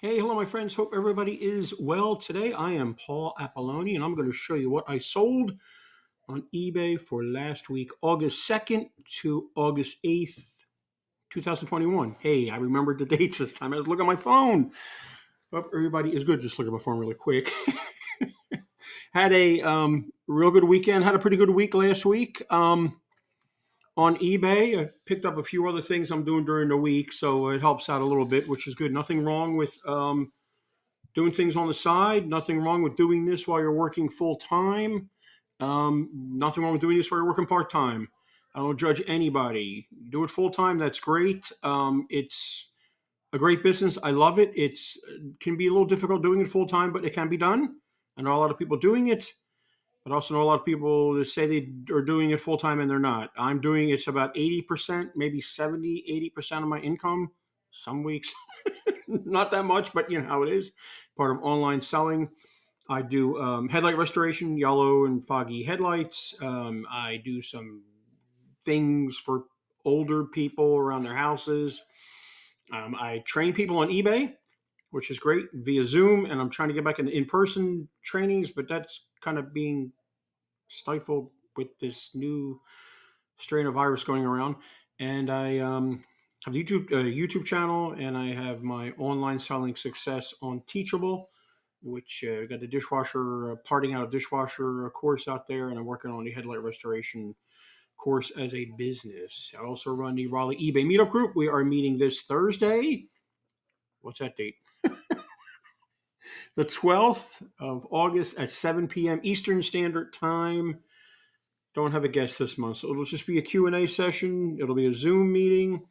Hey, hello, my friends. Hope everybody is well. Today, I am Paul Apolloni, and I'm going to show you what I sold on eBay for last week, August 2nd to August 8th, 2021. Hey, I remembered the dates this time. I was looking at my phone. Hope everybody is good. Just look at my phone really quick. Had a real good weekend. Had a pretty good week last week. On eBay, I picked up a few other things I'm doing during the week, so it helps out a little bit, which is good. Nothing wrong with doing things on the side. Nothing wrong with doing this while you're working full time. Nothing wrong with doing this while you're working part time. I don't judge anybody. Do it full time. That's great. It's a great business. I love it. It's can be a little difficult doing it full time, but it can be done. I know a lot of people doing it, but I also know a lot of people that say they are doing it full time and they're not. I'm doing it's about 80%, maybe 70, 80% of my income. Some weeks, not that much, but you know how it is. Part of online selling. I do headlight restoration, yellow and foggy headlights. I do some things for older people around their houses. I train people on eBay, which is great via Zoom, and I'm trying to get back into in-person trainings, but that's kind of being stifled with this new strain of virus going around. And I have a YouTube channel, and I have my online selling success on Teachable, which got the dishwasher, parting out a dishwasher course out there, and I'm working on the headlight restoration course as a business. I also run the Raleigh eBay Meetup Group. We are meeting this Thursday. What's that date? The 12th of August at 7 p.m. Eastern Standard Time. Don't have a guest this month, so it'll just be a Q&A session. It'll be a Zoom meeting.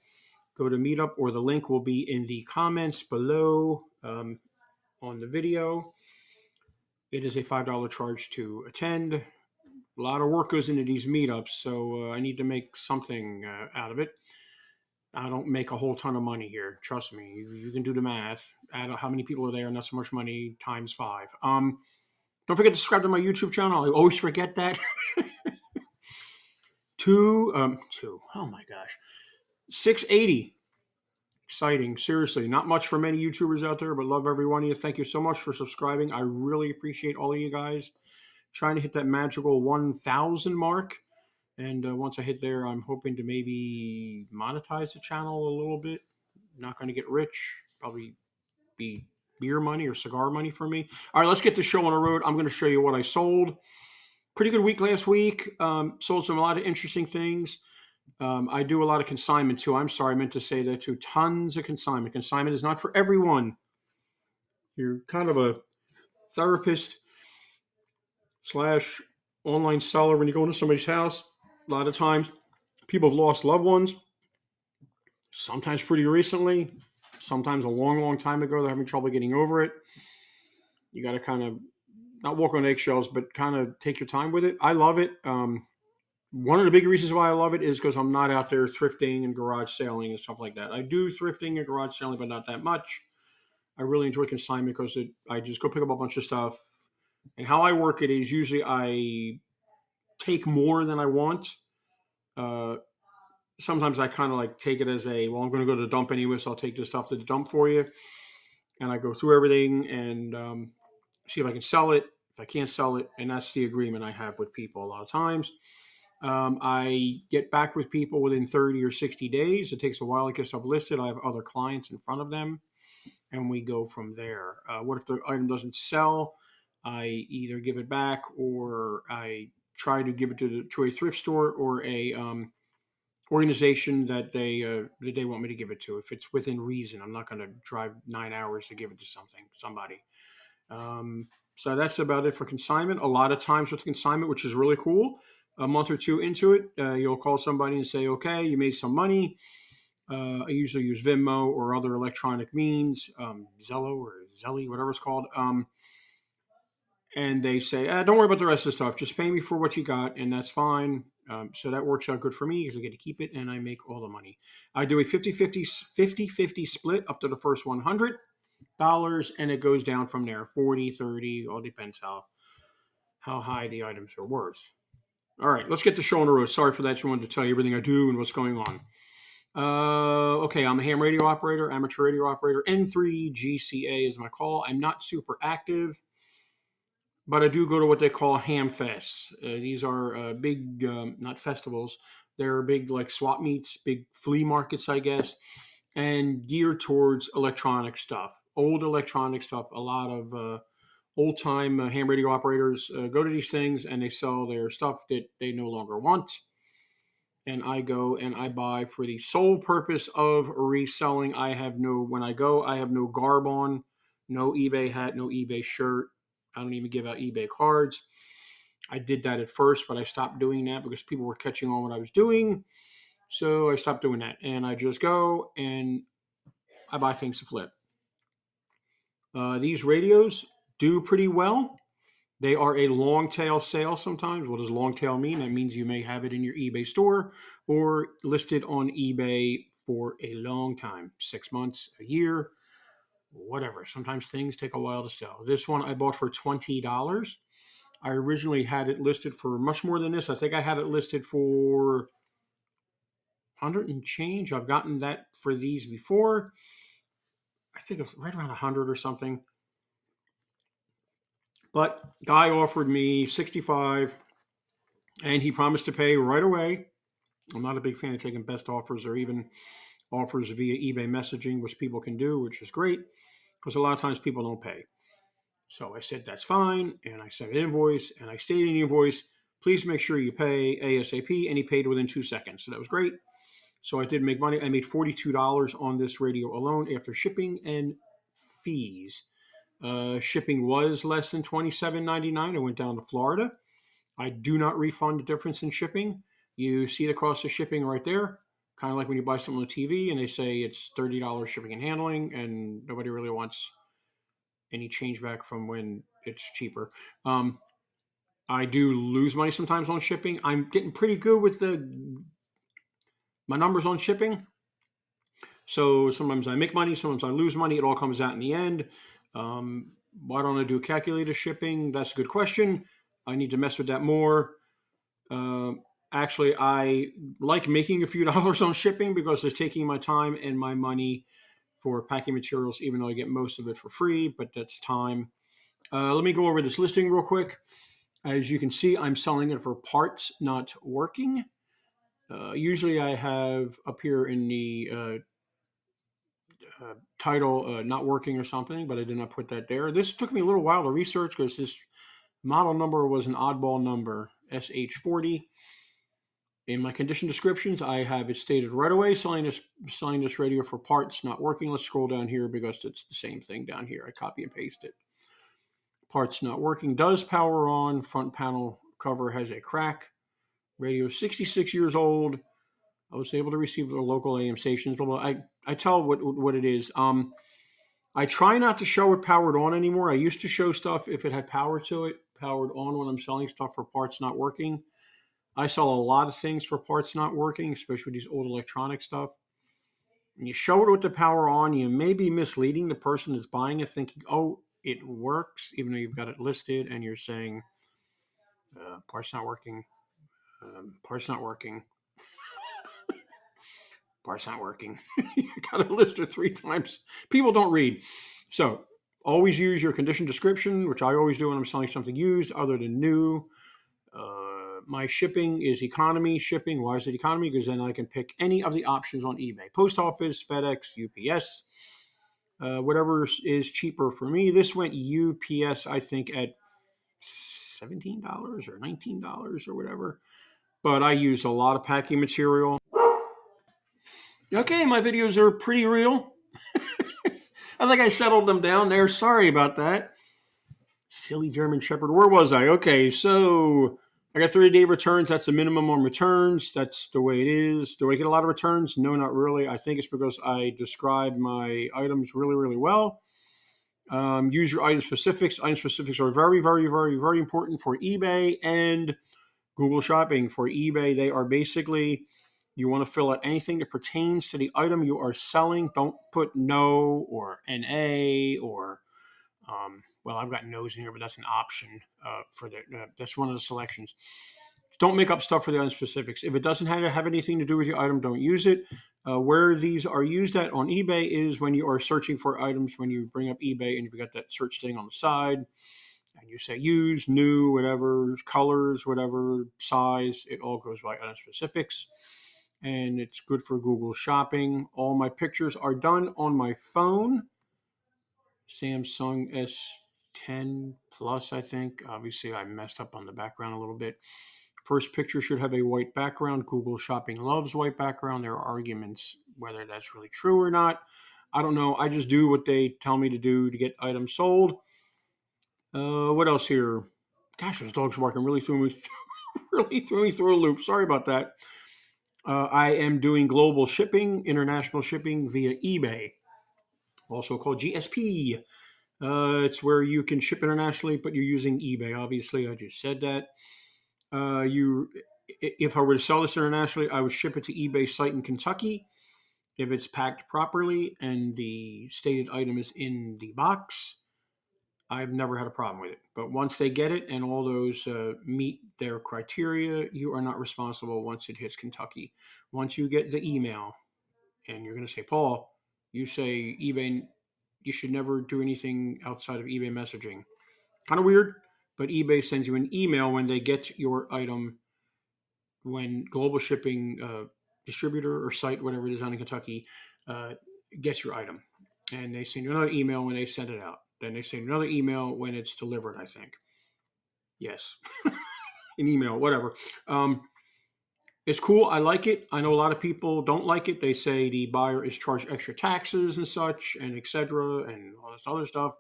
Go to Meetup, or the link will be in the comments below on the video. It is a $5 charge to attend. A lot of work goes into these meetups, so I need to make something out of it. I don't make a whole ton of money here. Trust me. You can do the math. Add how many people are there, not so much money, times 5. Don't forget to subscribe to my YouTube channel. I always forget that. Two. Oh my gosh. 680. Exciting. Seriously, not much for many YouTubers out there, but love every one of you. Thank you so much for subscribing. I really appreciate all of you guys. Trying to hit that magical 1,000 mark. And once I hit there, I'm hoping to maybe monetize the channel a little bit. Not going to get rich. Probably be beer money or cigar money for me. All right, let's get the show on the road. I'm going to show you what I sold. Pretty good week last week. Sold a lot of interesting things. I do a lot of consignment too. I'm sorry, I meant to say that too. Tons of consignment. Consignment is not for everyone. You're kind of a therapist slash online seller when you go into somebody's house. A lot of times people have lost loved ones, sometimes pretty recently, sometimes a long, long time ago. They're having trouble getting over it. You got to kind of not walk on eggshells, but kind of take your time with it. I love it. One of the big reasons why I love it is because I'm not out there thrifting and garage selling and stuff like that. I do thrifting and garage selling, but not that much. I really enjoy consignment because I just go pick up a bunch of stuff. And how I work it is usually I take more than I want. Uh, Sometimes I kind of like take it as I'm going to go to the dump anyway, so I'll take this stuff to the dump for you. And I go through everything and see if I can sell it. If I can't sell it, and that's the agreement I have with people a lot of times. I get back with people within 30 or 60 days. It takes a while to get stuff listed. I have other clients in front of them, and we go from there. What if the item doesn't sell? I either give it back or I try to give it to a thrift store or a organization that they want me to give it to. If it's within reason, I'm not going to drive 9 hours to give it to somebody. So that's about it for consignment. A lot of times with consignment, which is really cool, a month or two into it, you'll call somebody and say, okay, you made some money. I usually use Venmo or other electronic means, Zello or Zelly, whatever it's called. And they say, don't worry about the rest of the stuff. Just pay me for what you got, and that's fine. So that works out good for me because I get to keep it, and I make all the money. I do a 50-50 split up to the first $100, and it goes down from there, 40, 30, all depends how high the items are worth. All right, let's get the show on the road. Sorry for that. Just wanted to tell you everything I do and what's going on. Okay, I'm a ham radio operator, amateur radio operator. N3GCA is my call. I'm not super active, but I do go to what they call ham fests. These are big, not festivals. They're big like swap meets, big flea markets, I guess, and geared towards electronic stuff, old electronic stuff. A lot of old time ham radio operators go to these things and they sell their stuff that they no longer want. And I go and I buy for the sole purpose of reselling. When I go, I have no garb on, no eBay hat, no eBay shirt. I don't even give out eBay cards. I did that at first, but I stopped doing that because people were catching on what I was doing. So I stopped doing that. And I just go and I buy things to flip. These radios do pretty well. They are a long tail sale sometimes. What does long tail mean? That means you may have it in your eBay store or listed on eBay for a long time, 6 months, a year, whatever. Sometimes things take a while to sell. This one I bought for $20. I originally had it listed for much more than this. I think I had it listed for 100 and change. I've gotten that for these before. I think it was right around 100 or something. But guy offered me 65 and he promised to pay right away. I'm not a big fan of taking best offers or even offers via eBay messaging, which people can do, which is great because a lot of times people don't pay. So I said, that's fine. And I sent an invoice and I stated in the invoice, please make sure you pay ASAP. And he paid within 2 seconds. So that was great. So I did make money. I made $42 on this radio alone after shipping and fees. Shipping was less than $27.99. I went down to Florida. I do not refund the difference in shipping. You see the cost of shipping right there. Kind of like when you buy something on TV and they say it's $30 shipping and handling, and nobody really wants any change back from when it's cheaper. I do lose money sometimes on shipping. I'm getting pretty good with my numbers on shipping. So sometimes I make money, sometimes I lose money. It all comes out in the end. Why don't I do calculated shipping? That's a good question. I need to mess with that more. Uh, Actually, I like making a few dollars on shipping because it's taking my time and my money for packing materials, even though I get most of it for free, but that's time. Let me go over this listing real quick. As you can see, I'm selling it for parts not working. Usually I have up here in the title not working or something, but I did not put that there. This took me a little while to research because this model number was an oddball number, SH40. In my condition descriptions, I have it stated right away, selling this radio for parts not working. Let's scroll down here because it's the same thing down here. I copy and paste it. Parts not working. Does power on. Front panel cover has a crack. Radio 66 years old. I was able to receive the local AM stations. Blah, blah. I tell what it is. I try not to show it powered on anymore. I used to show stuff if it had power to it, powered on when I'm selling stuff for parts not working. I sell a lot of things for parts not working, especially with these old electronic stuff. When you show it with the power on, you may be misleading the person that's buying it, thinking, oh, it works, even though you've got it listed and you're saying, parts not working, parts not working, parts not working. You got to list it 3 times. People don't read. So always use your condition description, which I always do when I'm selling something used other than new. My shipping is economy shipping. Why is it economy? Because then I can pick any of the options on eBay. Post office, FedEx, UPS, whatever is cheaper for me. This went UPS, I think, at $17 or $19 or whatever. But I used a lot of packing material. Okay, my videos are pretty real. I think I settled them down there. Sorry about that. Silly German Shepherd. Where was I? Okay, so I got 30-day returns. That's the minimum on returns. That's the way it is. Do I get a lot of returns? No, not really. I think it's because I describe my items really, really well. Use your item specifics. Item specifics are very, very, very, very important for eBay and Google Shopping. For eBay, they are basically, you want to fill out anything that pertains to the item you are selling. Don't put no or NA or well, I've got no's in here, but that's an option for that's one of the selections. Don't make up stuff for the item specifics. If it doesn't have anything to do with your item, don't use it. Where these are used at on eBay is when you are searching for items, when you bring up eBay and you've got that search thing on the side and you say used, new, whatever, colors, whatever, size, it all goes by item specifics. And it's good for Google Shopping. All my pictures are done on my phone. Samsung S10 Plus, I think. Obviously, I messed up on the background a little bit. First picture should have a white background. Google Shopping loves white background. There are arguments whether that's really true or not. I don't know. I just do what they tell me to do to get items sold. What else here? Gosh, those dogs barking really threw me through a loop. Sorry about that. I am doing global shipping, international shipping via eBay, also called GSP. It's where you can ship internationally, but you're using eBay. Obviously, I just said that. If I were to sell this internationally, I would ship it to eBay site in Kentucky. If it's packed properly and the stated item is in the box, I've never had a problem with it. But once they get it and all those meet their criteria, you are not responsible once it hits Kentucky. Once you get the email and you're going to say, Paul, you say eBay, you should never do anything outside of eBay messaging. Kind of weird, but eBay sends you an email when they get your item, when global shipping distributor or site, whatever it is down in Kentucky, gets your item. And they send you another email when they send it out. Then they send another email when it's delivered, I think. Yes. An email, whatever. It's cool. I like it. I know a lot of people don't like it. They say the buyer is charged extra taxes and such, and et cetera, and all this other stuff.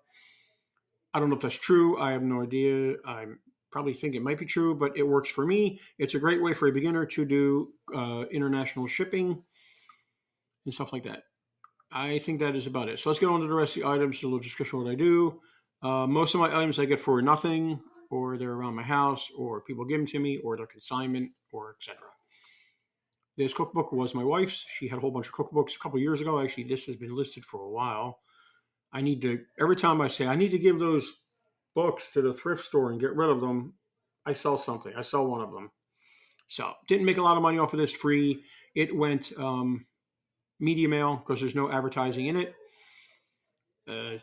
I don't know if that's true. I have no idea. I probably think it might be true, but it works for me. It's a great way for a beginner to do international shipping and stuff like that. I think that is about it. So let's get on to the rest of the items, a little description of what I do. Most of my items I get for nothing, or they're around my house, or people give them to me, or they're consignment, or etc. This cookbook was my wife's. She had a whole bunch of cookbooks a couple years ago. Actually, this has been listed for a while. I need to, every time I say I need to give those books to the thrift store and get rid of them, I sell something. I sell one of them. So didn't make a lot of money off of this. Free. It went media mail because there's no advertising in it.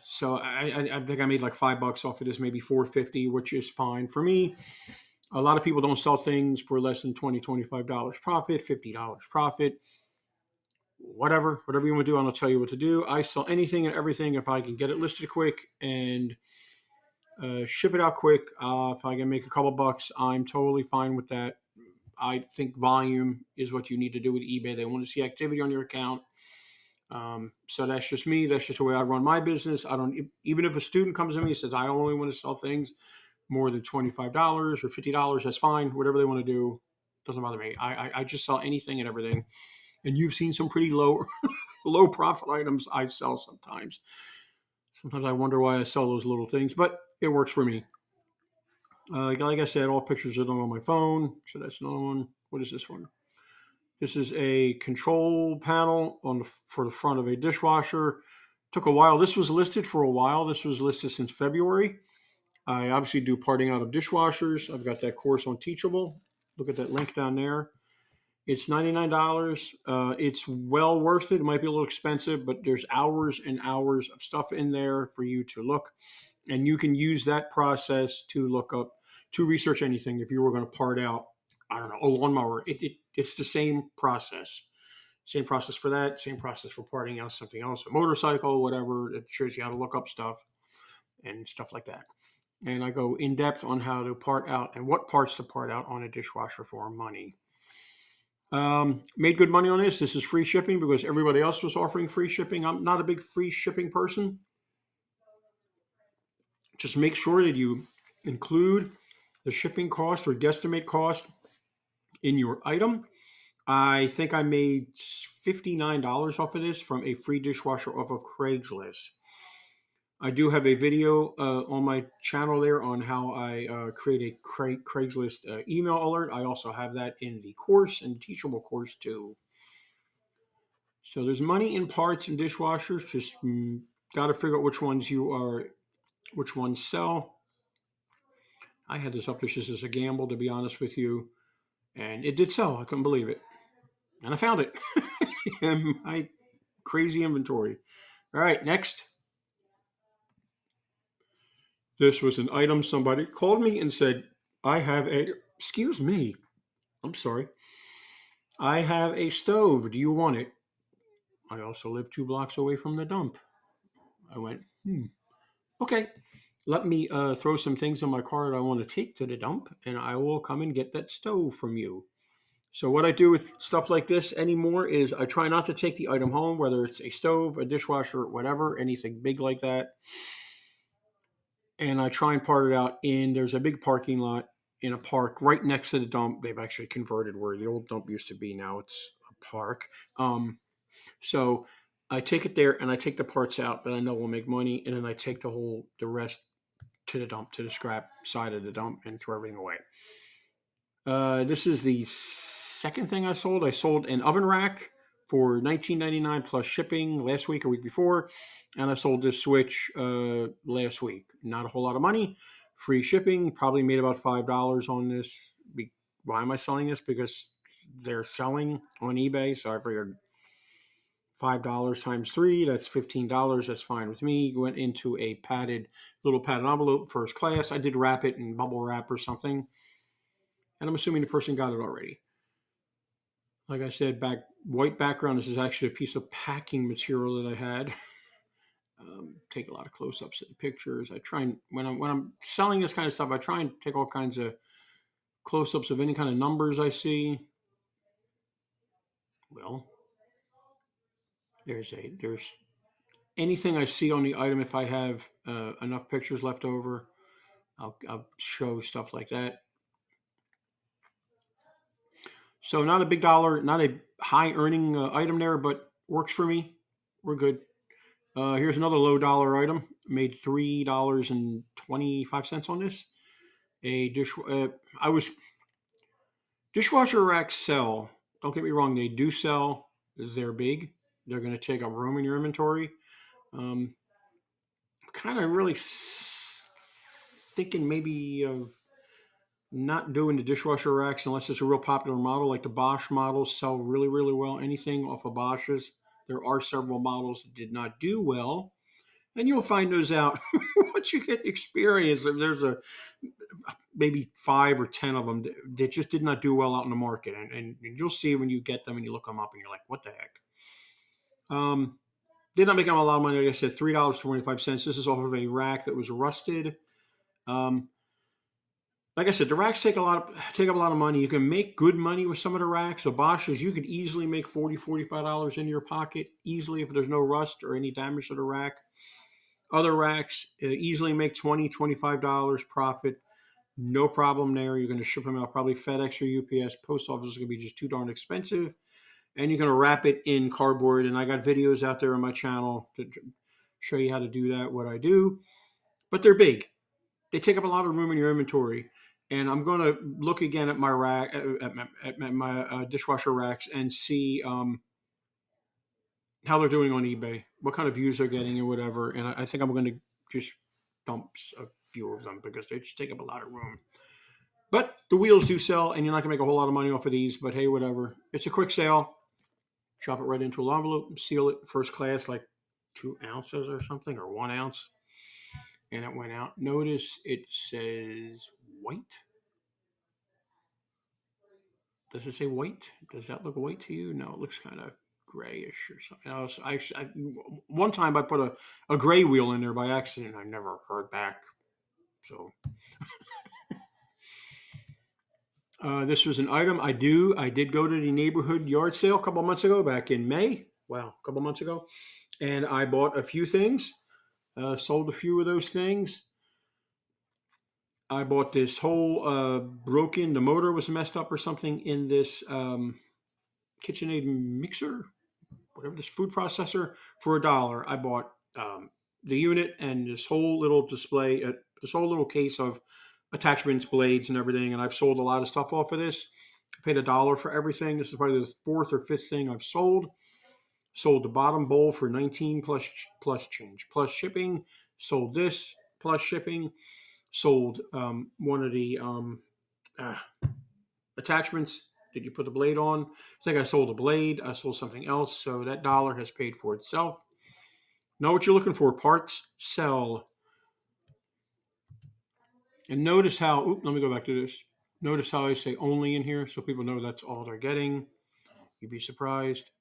So I think I made like $5 off of this, maybe $4.50, which is fine for me. A lot of people don't sell things for less than $20, $25 profit, $50 profit. Whatever you want to do, I'll tell you what to do. I sell anything and everything if I can get it listed quick and ship it out quick. If I can make a couple bucks, I'm totally fine with that. I think volume is what you need to do with eBay. They want to see activity on your account. So that's just me. That's just the way I run my business. I don't, even if a student comes to me and says, I only want to sell things more than $25 or $50, that's fine. Whatever they want to do, doesn't bother me. I just sell anything and everything. And you've seen some pretty low, low profit items I sell sometimes. Sometimes I wonder why I sell those little things, but it works for me. Like I said, all pictures are done on my phone. So that's another one. What is this one? This is a control panel for the front of a dishwasher. Took a while. This was listed for a while. This was listed since February. I obviously do parting out of dishwashers. I've got that course on Teachable. Look at that link down there. It's $99. It's well worth it. It might be a little expensive, but there's hours and hours of stuff in there for you to look. And you can use that process to look up, to research anything. If you were going to part out, I don't know, a lawnmower, it's the same process. Same process for that, same process for parting out something else, a motorcycle, whatever. It shows you how to look up stuff and stuff like that. And I go in depth on how to part out and what parts to part out on a dishwasher for money. Made good money on this. This is free shipping because everybody else was offering free shipping. I'm not a big free shipping person. Just make sure that you include the shipping cost or guesstimate cost in your item. I think I made $59 off of this from a free dishwasher off of Craigslist. I do have a video on my channel there on how I create a Craigslist email alert. I also have that in the course and Teachable course too. So there's money in parts and dishwashers. Just got to figure out which ones sell. I had this up there just as a gamble, to be honest with you. And it did sell. I couldn't believe it. And I found it in my crazy inventory. All right, next. This was an item somebody called me and said, I have a, excuse me, I'm sorry. I have a stove. Do you want it? I also live 2 blocks away from the dump. I went, okay. Let me throw some things in my car that I want to take to the dump, and I will come and get that stove from you. So what I do with stuff like this anymore is I try not to take the item home, whether it's a stove, a dishwasher, whatever, anything big like that. And I try and part it out there's a big parking lot in a park right next to the dump. They've actually converted where the old dump used to be. Now it's a park. So I take it there and I take the parts out that I know will make money. And then I take the rest to the dump, to the scrap side of the dump, and throw everything away. This is the second thing I sold. I sold an oven rack for $19.99 plus shipping last week or week before, and I sold this switch last week. Not a whole lot of money, free shipping. Probably made about $5 on this. Why am I selling this? Because they're selling on eBay, so I figured $5 times 3, that's $15. That's fine with me. Went into a little padded envelope, first class. I did wrap it in bubble wrap or something. And I'm assuming the person got it already. Like I said, white background. This is actually a piece of packing material that I had. Take a lot of close-ups of the pictures. I try and when I'm selling this kind of stuff, I try and take all kinds of close-ups of any kind of numbers I see. Well, there's anything I see on the item. If I have enough pictures left over, I'll show stuff like that. So not a big dollar, not a high earning item there, but works for me. We're good. Here's another low dollar item. Made $3.25 on this. A dish. Dishwasher racks sell. Don't get me wrong, they do sell. They're big. They're going to take up room in your inventory. Kind of really thinking maybe of not doing the dishwasher racks unless it's a real popular model, like the Bosch models sell really, really well. Anything off of Bosch's. There are several models that did not do well. And you'll find those out once you get experience. If there's maybe 5 or 10 of them that just did not do well out in the market, and you'll see when you get them and you look them up and you're like, what the heck? Did not make them a lot of money. Like I said, $3.25. This is off of a rack that was rusted. Like I said, the racks take up a lot of money. You can make good money with some of the racks. So Bosch's, you could easily make $45 in your pocket easily if there's no rust or any damage to the rack. Other racks easily make $25 profit. No problem there. You're going to ship them out probably FedEx or UPS. Post office is going to be just too darn expensive. And you're going to wrap it in cardboard. And I got videos out there on my channel to show you how to do that, what I do. But they're big. They take up a lot of room in your inventory. And I'm going to look again at my rack, at my dishwasher racks, and see how they're doing on eBay, what kind of views they're getting or whatever. And I think I'm going to just dump a few of them because they just take up a lot of room. But the wheels do sell, and you're not going to make a whole lot of money off of these. But hey, whatever. It's a quick sale. Chop it right into an envelope, seal it first class, like 2 ounces or something, or 1 ounce. And it went out. Notice it says white. Does it say white? Does that look white to you? No, it looks kind of grayish or something else. One time I put a gray wheel in there by accident. I never heard back. So this was an item I did go to the neighborhood yard sale a couple months ago, back in May. Wow, a couple months ago. And I bought a few things, sold a few of those things. I bought this whole the motor was messed up or something in this KitchenAid mixer, whatever, this food processor, for $1. I bought the unit and this whole little display, this whole little case of attachments, blades, and everything. And I've sold a lot of stuff off of this. I paid $1 for everything. This is probably the 4th or 5th thing I've sold. Sold the bottom bowl for 19 plus change plus shipping. Sold this plus shipping. Sold one of the attachments Did you put the blade on? I think I sold a blade. I sold something else. So that dollar has paid for itself. Know what you're looking for. Parts sell. And notice how, let me go back to this. Notice how I say only in here so people know that's all they're getting. You'd be surprised.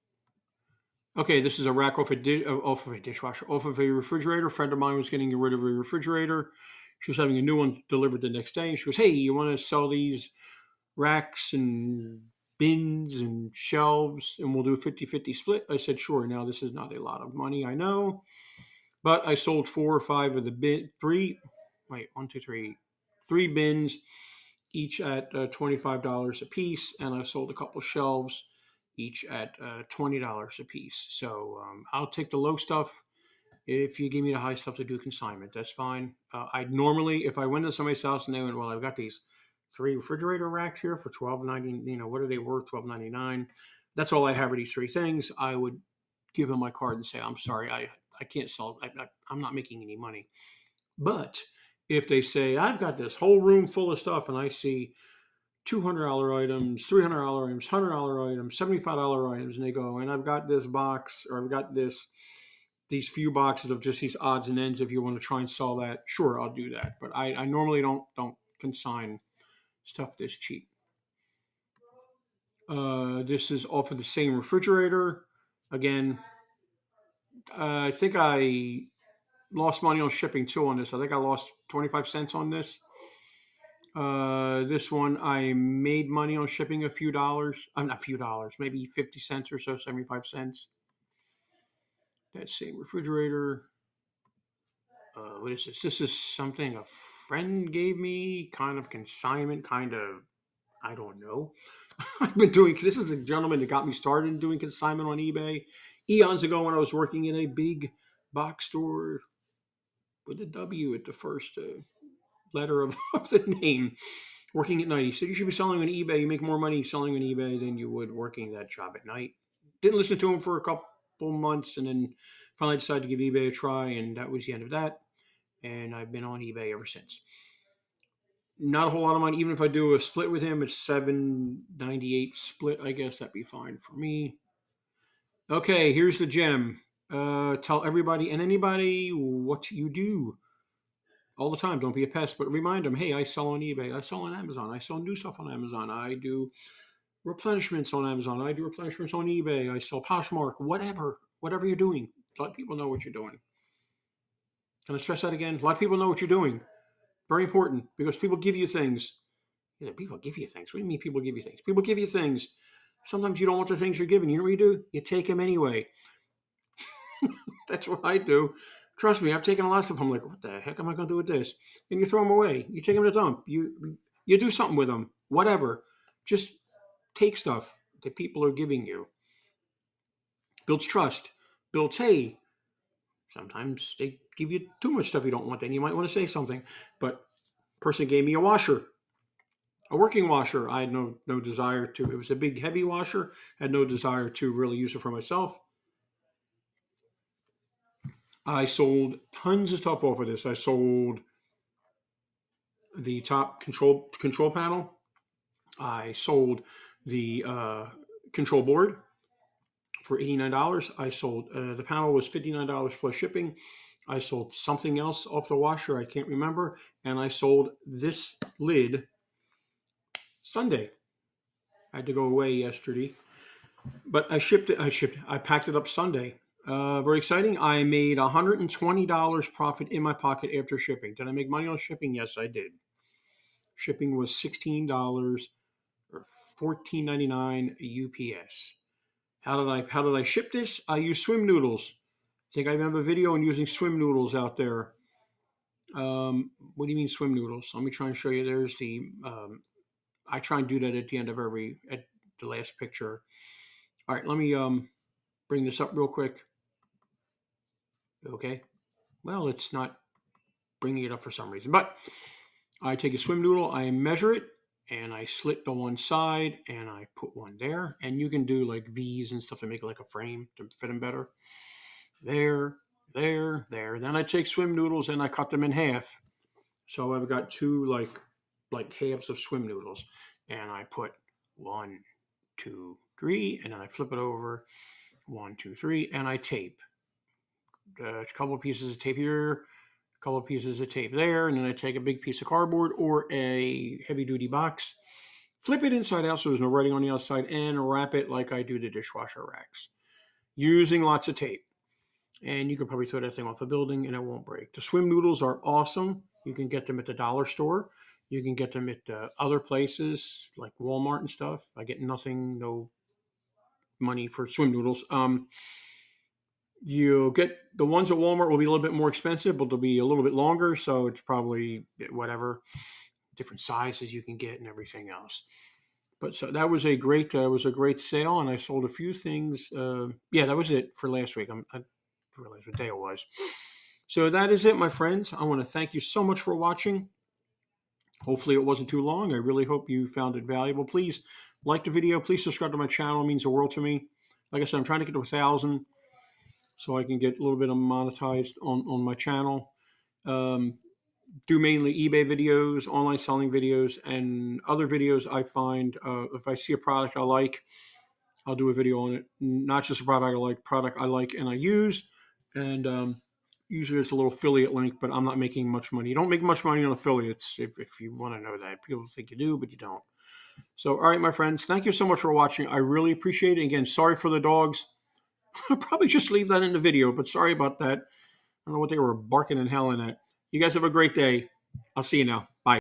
Okay, this is a rack off off of a dishwasher, off of a refrigerator. A friend of mine was getting rid of a refrigerator. She was having a new one delivered the next day. She goes, hey, you want to sell these racks and bins and shelves and we'll do a 50-50 split? I said, sure. Now, this is not a lot of money, I know. But I sold 4 or 5 of the three bins, each at $25 a piece. And I sold a couple shelves, each at $20 a piece. So I'll take the low stuff. If you give me the high stuff to do consignment, that's fine. I'd normally, if I went to somebody's house and they went, well, I've got these 3 refrigerator racks here for $12.90. What are they worth? $12.99. That's all I have are these 3 things. I would give them my card and say, I'm sorry, I can't sell. I'm not making any money. But if they say, I've got this whole room full of stuff and I see $200 items, $300 items, $100 items, $75 items, and they go, and I've got this box, or I've got these few boxes of just these odds and ends. If you want to try and sell that, sure, I'll do that. But I normally don't consign stuff this cheap. This is off of the same refrigerator. Again, I think I lost money on shipping too on this. I think I lost 25 cents on this. This one I made money on shipping a few dollars. Not a few dollars, maybe 50 cents or so, 75 cents. That same refrigerator. What is this? This is something a friend gave me, kind of consignment, kind of, I don't know. I've been doing, this is a gentleman that got me started in doing consignment on eBay eons ago when I was working in a big box store with a W at the first letter of the name, working at night. He said, you should be selling on eBay. You make more money selling on eBay than you would working that job at night. Didn't listen to him for a couple months and then finally decided to give eBay a try, and that was the end of that. And I've been on eBay ever since. Not a whole lot of money. Even if I do a split with him, it's $7.98 split. I guess that'd be fine for me. Okay, here's the gem. Tell everybody and anybody what you do all the time. Don't be a pest, but remind them, hey, I sell on eBay. I sell on Amazon. I sell new stuff on Amazon. I do replenishments on Amazon. I do replenishments on eBay. I sell Poshmark. Whatever you're doing. Let people know what you're doing. Can I stress that again? Let people know what you're doing. Very important, because people give you things. People give you things. What do you mean people give you things? People give you things. Sometimes you don't want the things you're given. You know what you do? You take them anyway. That's what I do. Trust me, I've taken a lot of stuff. I'm like, what the heck am I going to do with this? And you throw them away. You take them to the dump. You do something with them. Whatever. Just take stuff that people are giving you. Builds trust. Builds, hey, sometimes they give you too much stuff you don't want. Then you might want to say something. But person gave me a washer. A working washer. I had no desire to. It was a big, heavy washer. I had no desire to really use it for myself. I sold tons of stuff off of this. I sold the top control panel. I sold the control board for $89. I sold the panel was $59 plus shipping. I sold something else off the washer. I can't remember. And I sold this lid Sunday. I had to go away yesterday, but I shipped it. I packed it up Sunday. Very exciting. I made $120 profit in my pocket after shipping. Did I make money on shipping? Yes, I did. Shipping was $16 or $14.99 UPS. How did I ship this? I use swim noodles. I think I have a video on using swim noodles out there. What do you mean swim noodles? Let me try and show you. There's the I try and do that at the end of at the last picture. All right, let me bring this up real quick. Okay. Well, it's not bringing it up for some reason, but I take a swim noodle, I measure it, and I slit the one side, and I put one there. And you can do like V's and stuff to make it like a frame to fit them better. There. Then I take swim noodles and I cut them in half. So I've got two like halves of swim noodles, and I put 1, 2, 3, and then I flip it over. 1, 2, 3, and I tape. A couple of pieces of tape here, a couple of pieces of tape there, and then I take a big piece of cardboard or a heavy-duty box, flip it inside out so there's no writing on the outside, and wrap it like I do the dishwasher racks, using lots of tape. And you can probably throw that thing off a building and it won't break. The swim noodles are awesome. You can get them at the dollar store. You can get them at other places like Walmart and stuff. I get no money for swim noodles. You get the ones at Walmart will be a little bit more expensive, but they'll be a little bit longer. So it's probably whatever, different sizes you can get and everything else. But so that was a great sale, and I sold a few things. Yeah, that was it for last week. I realize what day it was. So that is it, my friends. I want to thank you so much for watching. Hopefully it wasn't too long. I really hope you found it valuable. Please like the video. Please subscribe to my channel. It means the world to me. Like I said, I'm trying to get to 1,000 so I can get a little bit of monetized on my channel. Do mainly eBay videos, online selling videos, and other videos I find. If I see a product I like, I'll do a video on it. Not just a product I like and I use. And usually it's a little affiliate link, but I'm not making much money. You don't make much money on affiliates if you want to know that. People think you do, but you don't. So, all right, my friends, thank you so much for watching. I really appreciate it. Again, sorry for the dogs. I'll probably just leave that in the video, but sorry about that. I don't know what they were barking and howling at. You guys have a great day. I'll see you now. Bye.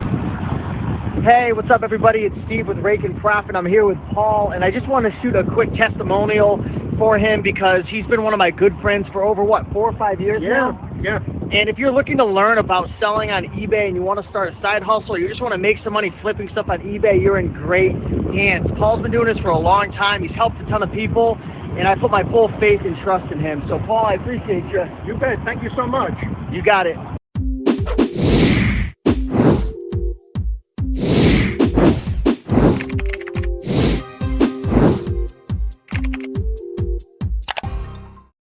Hey, what's up, everybody? It's Steve with Raiken Profits. I'm here with Paul, and I just want to shoot a quick testimonial for him because he's been one of my good friends for over, 4 or 5 years now? Yeah. And if you're looking to learn about selling on eBay and you want to start a side hustle, or you just want to make some money flipping stuff on eBay, you're in great hands. Paul's been doing this for a long time. He's helped a ton of people, and I put my full faith and trust in him. So, Paul, I appreciate you. You bet. Thank you so much. You got it.